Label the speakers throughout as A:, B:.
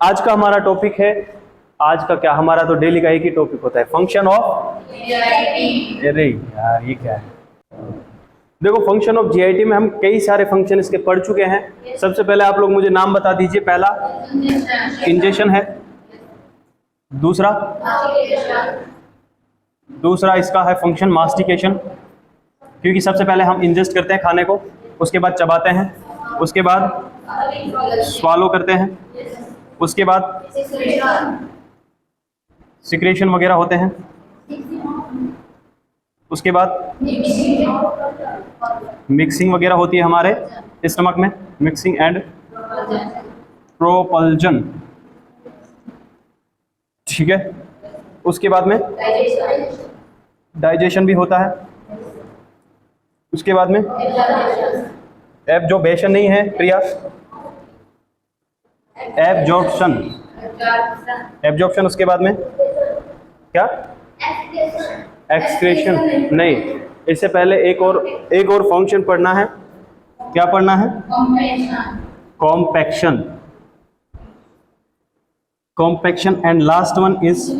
A: आज का हमारा टॉपिक है, आज का क्या, हमारा तो डेली का एक ही टॉपिक होता है, फंक्शन ऑफ जीआईटी। अरे यार ये क्या है, देखो फंक्शन ऑफ जीआईटी में हम कई सारे फंक्शन इसके पढ़ चुके हैं। सबसे पहले आप लोग मुझे नाम बता दीजिए। पहला इंजेक्शन है, दूसरा इसका है फंक्शन मास्टिकेशन, क्योंकि सबसे पहले हम इंजेस्ट करते हैं खाने को, उसके बाद चबाते हैं, उसके बाद स्वालो करते हैं, उसके बाद सिक्रेशन वगैरह होते हैं, उसके बाद मिक्सिंग वगैरह होती है हमारे स्टमक में, मिक्सिंग एंड प्रोपल्जन, ठीक है। उसके बाद में डाइजेशन भी होता है, उसके बाद में एब्जॉर्प्शन नहीं है प्रिया, एब्जॉर्प्शन, उसके बाद में क्या, एक्सक्रेशन नहीं, इससे पहले एक और फंक्शन पढ़ना है। क्या पढ़ना है? Compaction, and last one is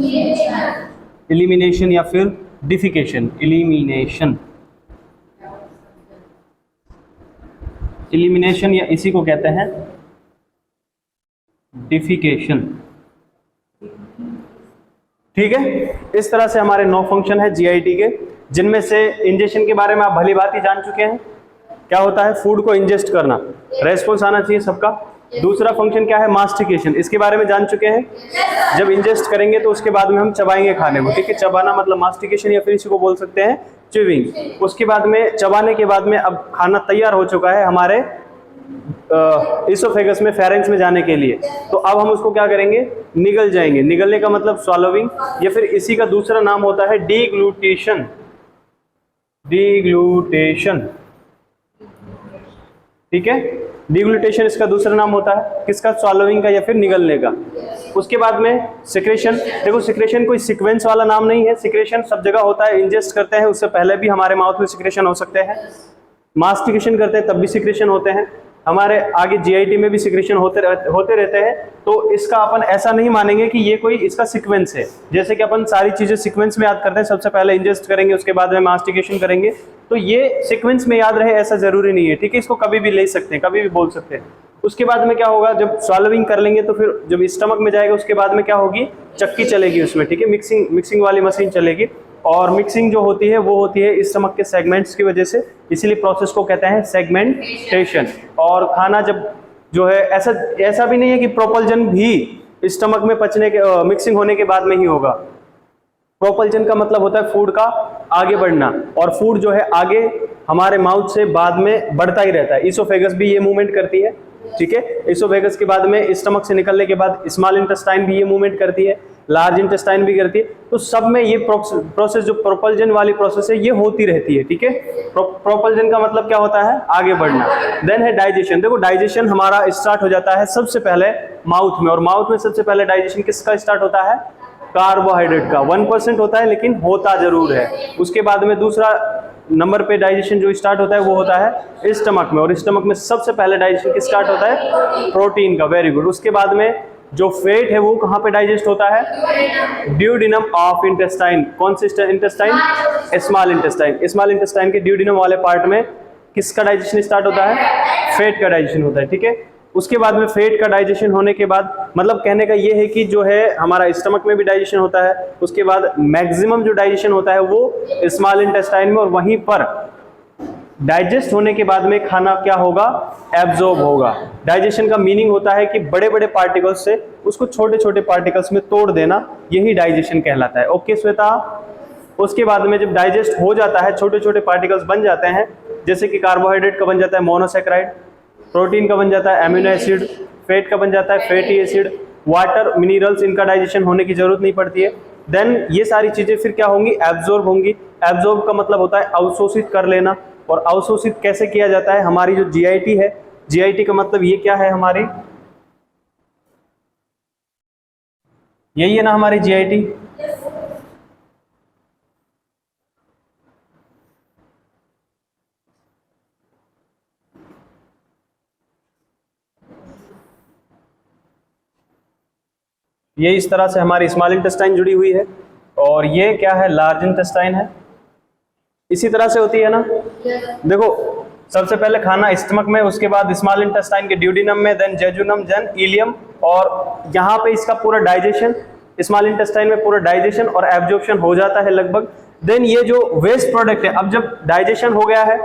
A: elimination या फिर डिफिकेशन। एलिमिनेशन या इसी को कहते हैं डिफिकेशन, ठीक है। इस तरह से हमारे 9 फंक्शन है जीआईटी के, जिनमें से इंजेक्शन के बारे में आप भली बात ही जान चुके हैं। क्या होता है? फूड को इंजेस्ट करना, रेस्पॉन्स आना चाहिए सबका। दूसरा फंक्शन क्या है? मास्टिकेशन, इसके बारे में जान चुके हैं। जब इंजेस्ट करेंगे तो उसके बाद में हम चबाएंगे खाने को, ठीक है। चबाना मतलब मास्टिकेशन या फिर इसी को बोल सकते हैं च्यूइंग। उसके बाद में चबाने के बाद में अब खाना तैयार हो चुका है हमारे इसोफेगस में, फेरेंक्स में जाने के लिए। तो अब हम उसको क्या करेंगे? निगल जाएंगे। निगलने का मतलब स्वालोविंग, या फिर इसी का दूसरा नाम होता है डीग्लूटेशन। ठीक है, डिग्लूटेशन इसका दूसरा नाम होता है किसका? स्वालोविंग का या फिर निगलने का। उसके बाद में सिक्रेशन। देखो सिक्रेशन कोई सीक्वेंस वाला नाम नहीं है, सिक्रेशन सब जगह होता है। इंजेस्ट करते हैं उससे पहले भी हमारे माउथ में सिक्रेशन हो सकते हैं, मास्टिकेशन करते हैं तब भी सिक्रेशन होते हैं, हमारे आगे जीआईटी में भी सिक्रेशन होते रहते हैं। तो इसका अपन ऐसा नहीं मानेंगे कि ये कोई इसका सीक्वेंस है, जैसे कि अपन सारी चीजें सीक्वेंस में याद करते हैं, सबसे पहले इंजेस्ट करेंगे उसके बाद में मास्टिकेशन करेंगे, तो ये सीक्वेंस में याद रहे ऐसा जरूरी नहीं है, ठीक है। इसको कभी भी ले सकते हैं, कभी भी बोल सकते हैं। उसके बाद में क्या होगा? जब स्वालोविंग कर लेंगे तो फिर जब स्टमक में जाएगा उसके बाद में क्या होगी? चक्की चलेगी उसमें, ठीक है। मिक्सिंग वाली मशीन चलेगी, और मिक्सिंग जो होती है वो होती है स्टमक के सेगमेंट्स की वजह से, इसीलिए प्रोसेस को कहते हैं सेगमेंटेशन। और खाना जब जो है, ऐसा भी नहीं है कि प्रोपल्जन भी स्टमक में पचने के मिक्सिंग होने के बाद में ही होगा। प्रोपल्जन का मतलब होता है फूड का आगे बढ़ना, और फूड जो है आगे हमारे माउथ से बाद में बढ़ता ही रहता है। इसोफेगस भी ये मूवमेंट करती है, ठीक है। इसोफेगस के बाद में स्टमक से निकलने के बाद स्मॉल इंटेस्टाइन भी ये मूवमेंट करती है, लार्ज इंटेस्टाइन भी करती है। तो सब में ये प्रोसेस जो प्रोपल्जन वाली प्रोसेस है ये होती रहती है, ठीक है। प्रोपल्जन का मतलब क्या होता है? आगे बढ़ना। देन है डाइजेशन। देखो डाइजेशन हमारा स्टार्ट हो जाता है सबसे पहले माउथ में, और माउथ में सबसे पहले डाइजेशन किसका स्टार्ट होता है? कार्बोहाइड्रेट का। 1% होता है लेकिन होता जरूर है। उसके बाद में दूसरा नंबर पे डाइजेशन जो स्टार्ट होता है वो होता है स्टमक में, और स्टमक में सबसे पहले डाइजेशन किस स्टार्ट होता है? प्रोटीन का। Very good. उसके बाद में जो फैट है वो कहाँ पे डाइजेस्ट होता है? Duodenum of intestine. कौन सी intestine? Small intestine. Small intestine के ड्यूडिनम वाले पार्ट में किसका डाइजेशन स्टार्ट होता है? फैट का डाइजेशन होता है, ठीक है। उसके बाद में फैट का डाइजेशन होने के बाद, मतलब कहने का ये है कि जो है हमारा स्टमक में भी डाइजेशन होता है, उसके बाद मैक्सिमम जो डाइजेशन होता है वो स्मॉल इंटेस्टाइन में, और वहीं पर डाइजेस्ट होने के बाद में खाना क्या होगा? एब्जॉर्ब होगा। डाइजेशन का मीनिंग होता है कि बड़े बड़े पार्टिकल्स से उसको छोटे छोटे पार्टिकल्स में तोड़ देना, यही डाइजेशन कहलाता है। ओके श्वेता। उसके बाद में जब डाइजेस्ट हो जाता है, छोटे छोटे पार्टिकल्स बन जाते हैं, जैसे कि कार्बोहाइड्रेट का बन जाता है मोनोसेक्राइड, प्रोटीन का बन जाता है एमिनो एसिड, फैट का बन जाता है फैटी एसिड, वाटर, मिनरल्स, इनका डाइजेशन होने की जरूरत नहीं पड़ती है। देन ये सारी चीजें फिर क्या होंगी? एब्जॉर्ब होंगी। एब्जॉर्ब का मतलब होता है अवशोषित कर लेना, और अवशोषित कैसे किया जाता है? हमारी जो जीआईटी है, जीआईटी का मतलब ये क्या है? हमारी यही है ना हमारी जीआईटी। ये इस तरह से हमारी स्मॉल इंटेस्टाइन जुड़ी हुई है और ये क्या है, लार्ज इंटेस्टाइन है। इसी तरह से होती है ना। देखो सबसे पहले खाना स्टमक में, उसके बाद स्मॉल इंटेस्टाइन के ड्यूडिनम में, देन जेजुनम, देन इलियम, और यहाँ पे इसका पूरा डाइजेशन, स्मॉल इंटेस्टाइन में पूरा डाइजेशन और एब्जॉर्प्शन हो जाता है लगभग। देन ये जो वेस्ट प्रोडक्ट है, अब जब डाइजेशन हो गया है,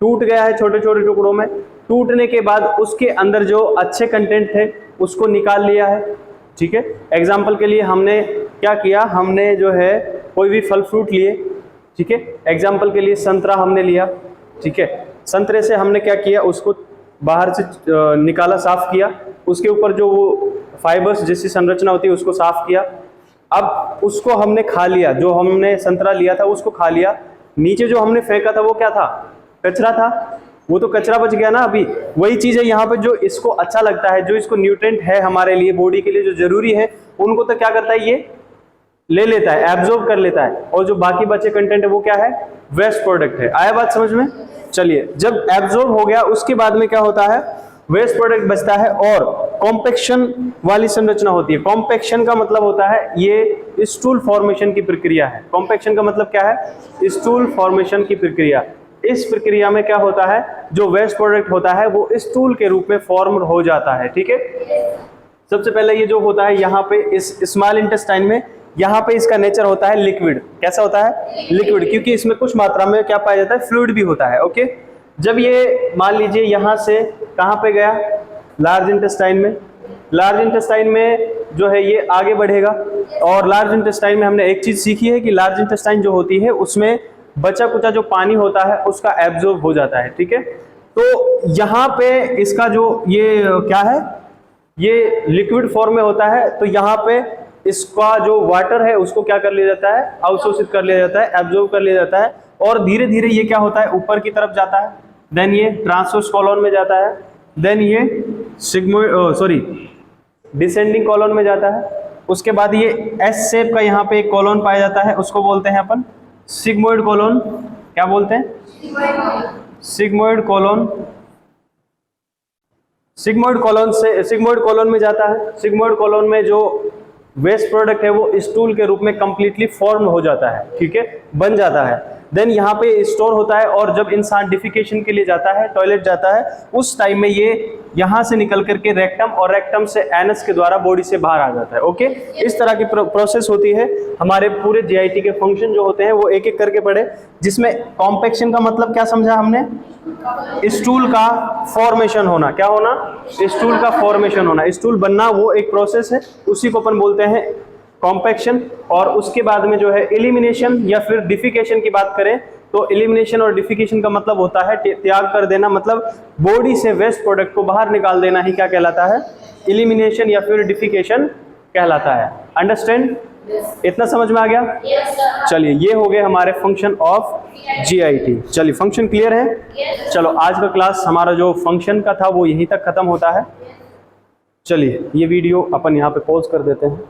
A: टूट गया है छोटे छोटे टुकड़ों में, टूटने के बाद उसके अंदर जो अच्छे कंटेंट थे उसको निकाल लिया है, ठीक है। एग्जाम्पल के लिए हमने क्या किया, हमने जो है कोई भी फल फ्रूट लिए, ठीक है। एग्जाम्पल के लिए संतरा हमने लिया, ठीक है। संतरे से हमने क्या किया, उसको बाहर से निकाला, साफ किया, उसके ऊपर जो वो फाइबर्स जैसी संरचना होती है उसको साफ किया। अब उसको हमने खा लिया, जो हमने संतरा लिया था उसको खा लिया। नीचे जो हमने फेंका था वो क्या था, कचरा था, वो तो कचरा बच गया ना। अभी वही चीज़ है यहाँ पे, जो इसको अच्छा लगता है, जो इसको न्यूट्रिएंट है हमारे लिए, बॉडी के लिए जो जरूरी है, उनको तो क्या करता है, ये ले लेता है, एब्जॉर्ब कर लेता है, और जो बाकी बचे कंटेंट है वो क्या है, वेस्ट प्रोडक्ट है। आया बात समझ में? चलिए, जब एब्जॉर्ब हो गया उसके बाद में क्या होता है, वेस्ट प्रोडक्ट बचता है और कॉम्पैक्शन वाली संरचना होती है। कॉम्पैक्शन का मतलब होता है ये स्टूल फॉर्मेशन की प्रक्रिया है। कॉम्पैक्शन का मतलब क्या है, स्टूल फॉर्मेशन की प्रक्रिया। इस प्रक्रिया में क्या होता है, जो वेस्ट प्रोडक्ट होता है वो स्टूल के रूप में फॉर्म हो जाता है, ठीक है। सबसे पहले ये जो होता है यहाँ पे इस स्मॉल इंटेस्टाइन में, यहाँ पे इसका नेचर होता है लिक्विड। कैसा होता है, लिक्विड, क्योंकि इसमें कुछ मात्रा में क्या पाया जाता है, फ्लूइड भी होता है, ओके। जब ये मान लीजिए यहाँ से कहाँ पे गया, लार्ज इंटेस्टाइन में, लार्ज इंटेस्टाइन में जो है ये आगे बढ़ेगा, और लार्ज इंटेस्टाइन में हमने एक चीज सीखी है कि लार्ज इंटेस्टाइन जो होती है उसमें बचा कुचा जो पानी होता है उसका एब्जॉर्ब हो जाता है, ठीक है। तो यहाँ पे इसका जो ये क्या है, ये लिक्विड फॉर्म में होता है, तो यहाँ पे इसका जो वाटर है उसको क्या कर लिया जाता है, अवशोषित कर लिया जाता है, एब्जॉर्ब कर लिया जाता है, और धीरे धीरे ये क्या होता है, ऊपर की तरफ जाता है। देन ये ट्रांसवर्स कॉलम में जाता है, देन ये डिसेंडिंग कॉलम में जाता है। उसके बाद ये एस शेप का यहाँ पे एक कॉलम पाया जाता है, उसको बोलते हैं अपन सिग्मोइड कॉलम। क्या बोलते हैं, सिग्मोइड कॉलम। सिग्मोइड कॉलम में जाता है। सिग्मोइड कॉलम में जो वेस्ट प्रोडक्ट है वो स्टूल के रूप में कंप्लीटली फॉर्म हो जाता है, ठीक है, बन जाता है। देन यहाँ पे स्टोर होता है, और जब इंसान डिफिकेशन के लिए जाता है, टॉयलेट जाता है, उस टाइम में ये यहाँ से निकल करके रेक्टम, और रेक्टम से एनस के द्वारा बॉडी से बाहर आ जाता है, ओके। इस तरह की प्रोसेस होती है। हमारे पूरे जीआईटी के फंक्शन जो होते हैं वो एक एक करके पढ़े, जिसमें कॉम्पैक्शन का मतलब क्या समझा हमने, स्टूल का फॉर्मेशन होना। क्या होना, स्टूल का फॉर्मेशन होना, स्टूल बनना, वो एक प्रोसेस है, उसी को अपन बोलते हैं कॉम्पैक्शन। और उसके बाद में जो है एलिमिनेशन या फिर डिफिकेशन की बात करें तो एलिमिनेशन और डिफिकेशन का मतलब होता है त्याग कर देना, मतलब बॉडी से वेस्ट प्रोडक्ट को बाहर निकाल देना ही क्या कहलाता है, एलिमिनेशन या फिर डिफिकेशन कहलाता है। अंडरस्टैंड? इतना समझ में आ गया? चलिए, ये हो गए हमारे फंक्शन ऑफ जीआईटी। चलिए, फंक्शन क्लियर है? चलो, आज का क्लास हमारा जो फंक्शन का था वो यहीं तक खत्म होता है। चलिए, ये वीडियो अपन यहाँ पे पॉज कर देते हैं।